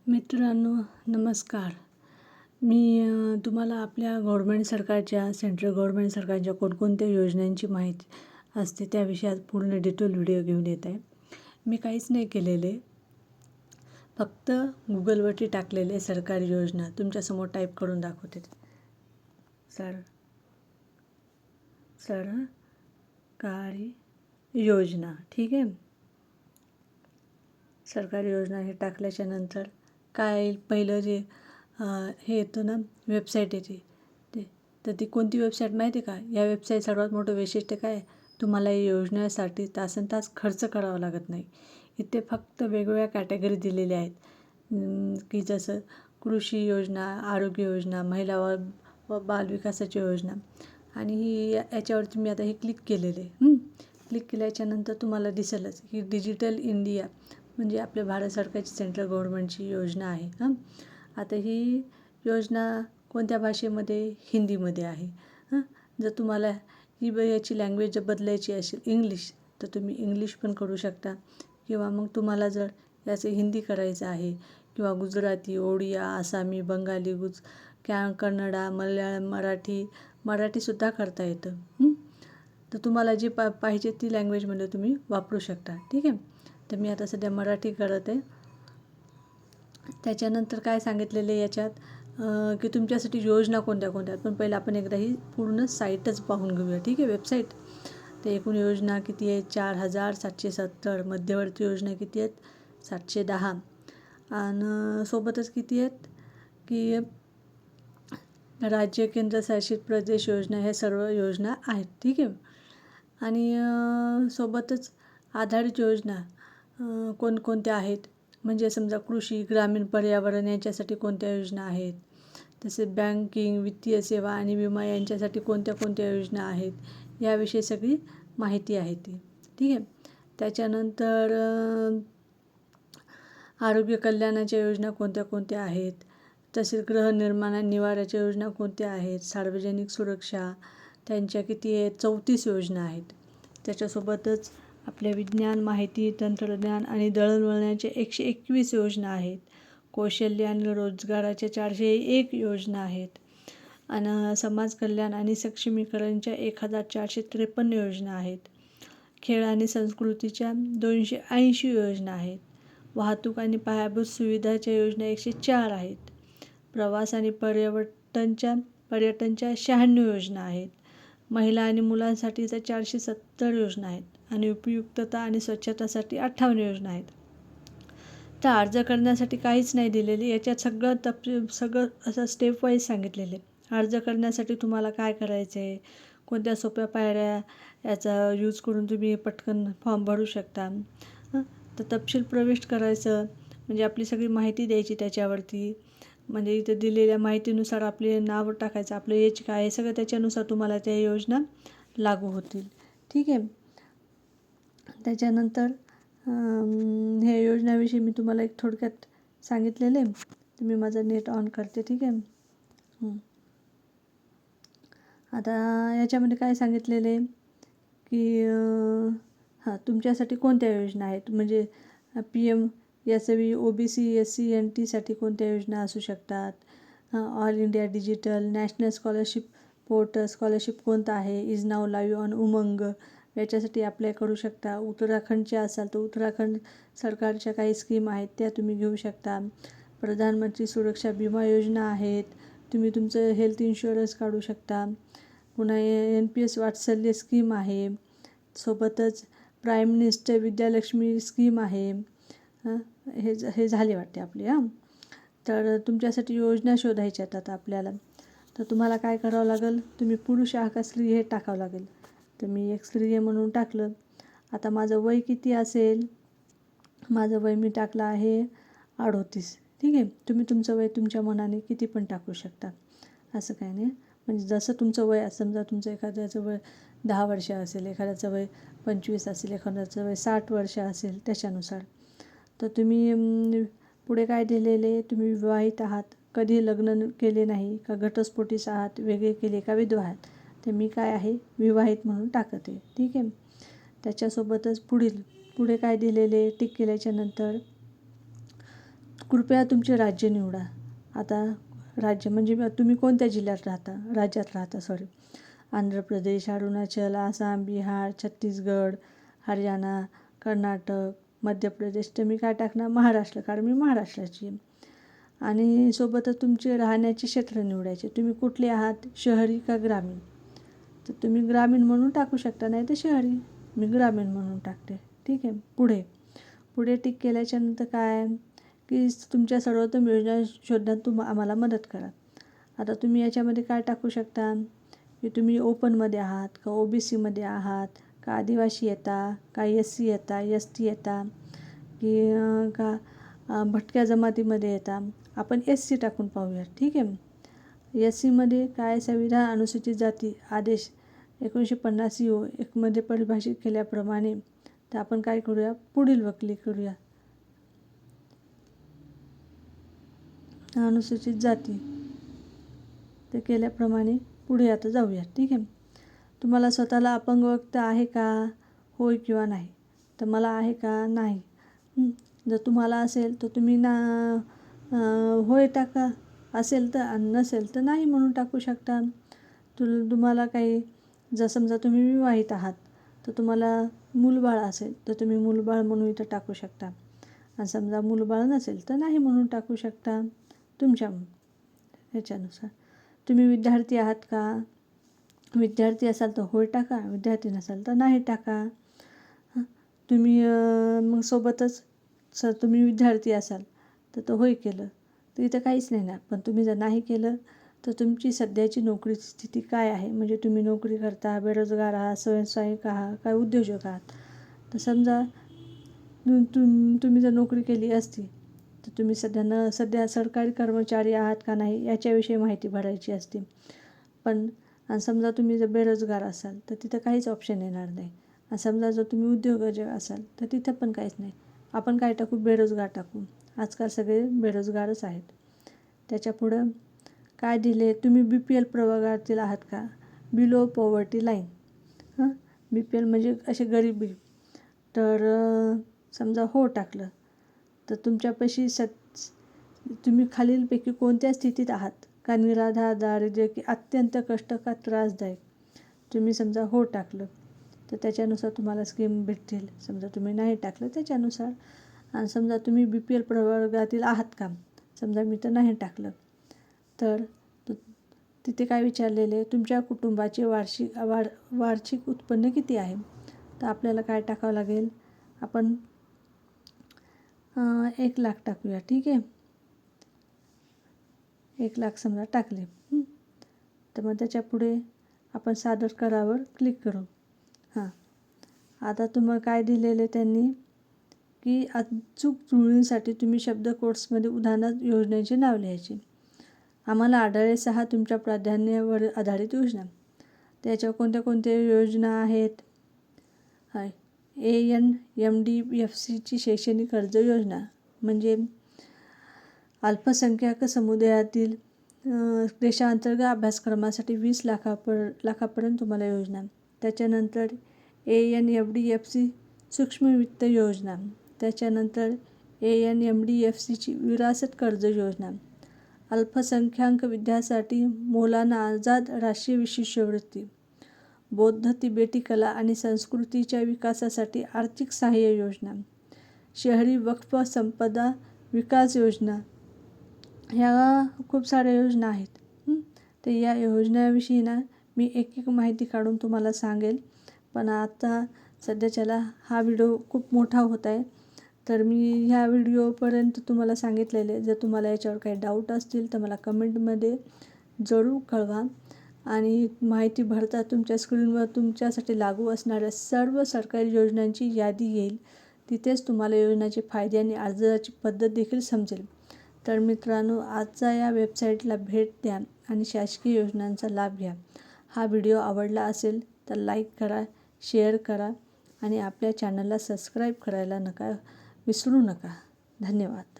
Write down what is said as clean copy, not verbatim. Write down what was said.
मित्रांनो, नमस्कार. मी तुम्हाला आपल्या गव्हर्मेंट सरकारच्या, सेंट्रल गव्हर्मेंट सरकारच्या कोणकोणत्या योजनांची माहिती असते त्या विषयात पूर्ण डिटेल व्हिडिओ घेऊन येत आहे. मी काहीच नाही केलेले, फक्त गुगलवरती टाकलेले सरकारी योजना तुमच्यासमोर टाईप करून दाखवते. सरकारी योजना, ठीक आहे. सरकारी योजना हे टाकल्याच्या नंतर काय पहिलं जे हे येतं ना, वेबसाईट येते तर ती कोणती वेबसाईट माहिती आहे का? या वेबसाईट सर्वात मोठं वैशिष्ट्य काय, तुम्हाला या योजनेसाठी तासनतास खर्च करावा लागत नाही. इथे फक्त वेगवेगळ्या कॅटेगरी दिलेल्या आहेत, की जसं कृषी योजना, आरोग्य योजना, महिला व बालविकासाची योजना. आणि याच्यावरती मी आता हे क्लिक केलेले. क्लिक केल्याच्यानंतर तुम्हाला दिसेलच की डिजिटल इंडिया म्हणजे आपल्या भारत सरकारची सेंट्रल गव्हर्मेंटची योजना आहे. आता ही योजना कोणत्या भाषेमध्ये? हिंदीमध्ये आहे. जर तुम्हाला याची लँग्वेज जर बदलायची असेल इंग्लिश, तर तुम्ही इंग्लिश पण करू शकता, किंवा मग तुम्हाला जर याचं हिंदी करायचं आहे, किंवा गुजराती, ओडिया, आसामी, बंगाली, कन्नडा, मल्याळम, मराठीसुद्धा करता येतं. तर तुम्हाला जी पाहिजे ती लँग्वेजमध्ये तुम्ही वापरू शकता, ठीक आहे. तर मी आता सध्या मराठी करत आहे. त्याच्यानंतर काय सांगितलेले याच्यात, की तुमच्यासाठी योजना कोणत्या कोणत्या. पण पहिलं आपण एकदा ही पूर्ण साईटच पाहून घेऊया, ठीक आहे, वेबसाईट. तर एकूण योजना किती आहेत? 4770. मध्यवर्ती योजना किती आहेत? 710. आणि सोबतच किती आहेत की राज्य, केंद्रशासित प्रदेश योजना, ह्या सर्व योजना आहेत, ठीक आहे. आणि सोबतच आधारित योजना कोणकोणत्या आहेत, म्हणजे समजा कृषी, ग्रामीण, पर्यावरण यांच्यासाठी कोणत्या योजना आहेत, तसेच बँकिंग, वित्तीय सेवा आणि विमा यांच्यासाठी कोणत्या कोणत्या योजना आहेत, याविषयी सगळी माहिती आहे ती, ठीक आहे. त्याच्यानंतर आरोग्य कल्याणाच्या योजना कोणत्या कोणत्या आहेत, तसेच गृहनिर्माण आणि निवाऱ्याच्या योजना कोणत्या आहेत, सार्वजनिक सुरक्षा त्यांच्या किती आहेत? 34 योजना आहेत. त्याच्यासोबतच आपल्या विज्ञान, माहिती, तंत्रज्ञान आणि दळणवळणाच्या 121 योजना आहेत. कौशल्य आणि रोजगाराच्या 401 योजना आहेत. आणि समाज कल्याण आणि सक्षमीकरणच्या 1453 योजना आहेत. खेळ आणि संस्कृतीच्या 280 योजना आहेत. वाहतूक आणि पायाभूत सुविधाच्या योजना 104 आहेत. प्रवास आणि पर्यटनच्या 96 योजना आहेत. महिला आणि मुलांसाठीच्या 470 योजना आहेत. आणि उपयुक्तता आणि स्वच्छतासाठी 58 योजना आहेत. तर अर्ज करण्यासाठी काहीच नाही दिलेले याच्यात, सगळं असं स्टेप वाईज सांगितलेले. अर्ज करण्यासाठी तुम्हाला काय करायचं आहे, कोणत्या सोप्या पायऱ्या याचा यूज करून तुम्ही पटकन फॉर्म भरू शकता. तर तपशील प्रविष्ट करायचं म्हणजे आपली सगळी माहिती द्यायची त्याच्यावरती, म्हणजे इथं दिलेल्या माहितीनुसार आपले नाव टाकायचं, आपलं एज काय आहे सगळं, त्याच्यानुसार तुम्हाला त्या योजना लागू होतील, ठीक आहे. त्याच्यानंतर ह्या योजनेविषयी मी तुम्हाला एक थोडक्यात सांगितलेले. तर मी माझं नेट ऑन करते, ठीक आहे. आता याच्यामध्ये काय सांगितलेले की तुमच्यासाठी कोणत्या योजना आहेत, म्हणजे PM, SW, OBC, SC, NTसाठी कोणत्या योजना असू शकतात. All India digital national scholarship portal scholarship कोणता आहे, इज नाव लाईव्ह ऑन उमंग, याच्यासाठी अप्लाय करू शकता. उत्तराखंडच्या असाल तर उत्तराखंड सरकारच्या काही स्कीम आहेत त्या तुम्ही घेऊ शकता. प्रधानमंत्री सुरक्षा विमा योजना आहेत, तुम्ही तुमचं हेल्थ इन्शुरन्स काढू शकता. पुन्हा NPS वात्सल्य स्कीम आहे. सोबतच प्राईम मिनिस्टर विद्यालक्ष्मी स्कीम आहे. हे झाले वाटते आपले. तर तुमच्यासाठी योजना शोधायच्या आहेत आता आपल्याला. तर तुम्हाला काय करावं लागेल, तुम्ही पुरुष आहात का स्त्री हे टाकावं लागेल. तर मी एक स्त्री आहे म्हणून टाकलं. आता माझं वय किती असेल, माझं वय मी टाकलं आहे 38, ठीक आहे. तुम्ही तुमचं वय तुमच्या मनाने किती पण टाकू शकता, असं काही नाही. म्हणजे जसं तुमचं वय, समजा तुमचं एखाद्याचं वय 10 वर्ष असेल, एखाद्याचं वय 25 असेल, एखाद्याचं वय 60 वर्ष असेल, त्याच्यानुसार. तर तुम्ही पुढे काय दिलेले, तुम्ही विवाहित आहात, कधी लग्न केले नाही का, घटस्फोटीस आहात, वेगळे केले का, विधवा आहात. तर मी काय आहे, विवाहित म्हणून टाकत आहे, ठीक आहे. त्याच्यासोबतच पुढे काय दिलेले, टिक केल्याच्यानंतर कृपया तुमचे राज्य निवडा. आता राज्य म्हणजे तुम्ही कोणत्या जिल्ह्यात राहता, राज्यात राहता सॉरी. आंध्र प्रदेश, अरुणाचल, आसाम, बिहार, छत्तीसगड, हरियाणा, कर्नाटक, मध्य प्रदेश. तर मी काय टाकणार महाराष्ट्र, कारण मी महाराष्ट्राची आहे. आणि सोबतच तुमचे राहण्याचे क्षेत्र निवडायचे. तुम्ही कुठले आहात, शहरी का ग्रामीण. तर तुम्ही ग्रामीण म्हणून टाकू शकता, नाही तर शहरी. मी ग्रामीण म्हणून टाकते. ठीक आहे. पुढे टिक केल्याच्यानंतर काय की तुमच्या सर्वोत्तम योजना शोधण्यात आम्हाला मदत करा. आता तुम्ही याच्यामध्ये काय टाकू शकता की तुम्ही ओपनमध्ये आहात का OBCमध्ये आहात का आदिवासी येता का SC येता ST येता की का भटक्या जमातीमध्ये येता. आपण SC टाकून पाहूया. ठीक आहे. SCमध्ये काय संविधान अनुसूचित जाती आदेश 1950 CO मध्ये परिभाषित केल्याप्रमाणे. तर आपण काय करूया, पुढील क्लिक करूया. अनुसूचित जाती ते केल्याप्रमाणे पुढे आता जाऊया. ठीक आहे. तुम्हाला स्वतःला अपंगत्व आहे का, होय किंवा नाही. तर मला आहे का, नाही. जर तुम्हाला असेल तर तुम्ही होय टाका, असेल तर, नसेल तर नाही म्हणून टाकू शकता. तुम्हाला काही जर समजा तुम्ही विवाहित आहात तर तुम्हाला मूलबाळ असेल तर तुम्ही मूलबाळ म्हणून इथं टाकू शकता. आणि समजा मूलबाळ नसेल तर नाही म्हणून टाकू शकता तुमच्या ह्याच्यानुसार. तुम्ही विद्यार्थी आहात का, विद्यार्थी असाल तर होय टाका, विद्यार्थी नसाल तर नाही टाका. तुम्ही मग सोबतच तुम्ही विद्यार्थी असाल तर होय केलं तर इथं काहीच नाही ना. पण तुम्ही जर नाही केलं तर तुमची सध्याची नोकरीची स्थिती काय आहे, म्हणजे तुम्ही नोकरी करता, बेरोजगार आहात, स्वयंसहाय्यक आहात, काय उद्योजक आहात. तर समजा तुम्ही जर नोकरी केली असती तर तुम्ही सध्या सरकारी कर्मचारी आहात का नाही याच्याविषयी माहिती भरायची असते. पण समजा तुम्ही जर बेरोजगार असाल तर तिथं काहीच ऑप्शन येणार नाही. आणि समजा जर तुम्ही उद्योजक असाल तर तिथं पण काहीच नाही. आपण काय टाकू, बेरोजगार टाकू. आजकाल सगळे बेरोजगारच आहेत. त्याच्यापुढं काय दिले, तुम्ही BPL प्रवर्गातील आहात का, बिलो पॉवर्टी लाईन. BPL म्हणजे असे गरिबी. तर समजा हो टाकलं तर तुमच्यापाशी तुम्ही खालीलपैकी कोणत्या स्थितीत आहात, का निराधार, दारिद्र्य की अत्यंत कष्ट का त्रासदायक. तुम्ही समजा हो टाकलं तर त्याच्यानुसार तुम्हाला स्कीम भेटतील. समजा तुम्ही नाही टाकलं त्याच्यानुसार. आणि समजा तुम्ही BPL प्रवर्गातील आहात का, समजा मी तर नाही टाकलं तर तिथे काय विचारलेले, तुमच्या कुटुंबाचे वार्षिक उत्पन्न किती आहे. तर आपल्याला काय टाकावं लागेल, आपण 1 लाख टाकूया. ठीक आहे. 1 लाख समजा टाकले. तर मग त्याच्या पुढे आपण सादर करावर क्लिक करू. आता तुम्हाला काय दिलेले त्यांनी की अचूक जुळणीसाठी तुम्ही शब्द कोट्समध्ये उदाहरणार्थ योजनेचे नाव लिहायचे. आम्हाला आढळले 6 तुमच्या प्राधान्यावर आधारित योजना. त्याच्यावर कोणत्या योजना आहेत. ANMDFCची शैक्षणिक कर्ज योजना म्हणजे अल्पसंख्याक समुदायातील देशांतर्गत अभ्यासक्रमासाठी 20 लाखापर्यंत तुम्हाला योजना. त्याच्यानंतर ANMDFC सूक्ष्म वित्त योजना. त्याच्यानंतर ANMDFCची विरासत कर्ज योजना. अल्पसंख्याक विद्यार्थ्यांसाठी मौलाना आझाद राष्ट्रीय शिष्यवृत्ती. बौद्ध तिबेटी कला आणि संस्कृतीच्या विकासासाठी आर्थिक सहाय्य योजना. शहरी वक्फ संपदा विकास योजना. ह्या खूप साऱ्या योजना आहेत. तर या योजनेविषयी ना मी एक माहिती काढून तुम्हाला सांगेल. पण आता सध्याच्याला हा व्हिडिओ खूप मोठा होत आहे. तर मी ह्या व्हिडिओपर्यंत तुम्हाला सांगितलेले. जर तुम्हाला याच्यावर काही डाऊट असतील तर मला कमेंटमध्ये जरूर कळवा. आणि माहिती भरता तुमच्या स्क्रीनवर तुमच्यासाठी लागू असणाऱ्या सर्व सरकारी योजनांची यादी येईल. तिथेच तुम्हाला योजनेचे फायदे आणि अर्जाची पद्धत देखील समजेल. तर मित्रांनो, आजच्या या वेबसाईटला भेट द्या आणि शासकीय योजनांचा लाभ घ्या. हा व्हिडिओ आवडला असेल तर लाईक करा, शेअर करा आणि आपल्या चॅनलला सबस्क्राईब करायला विसरू नका. धन्यवाद.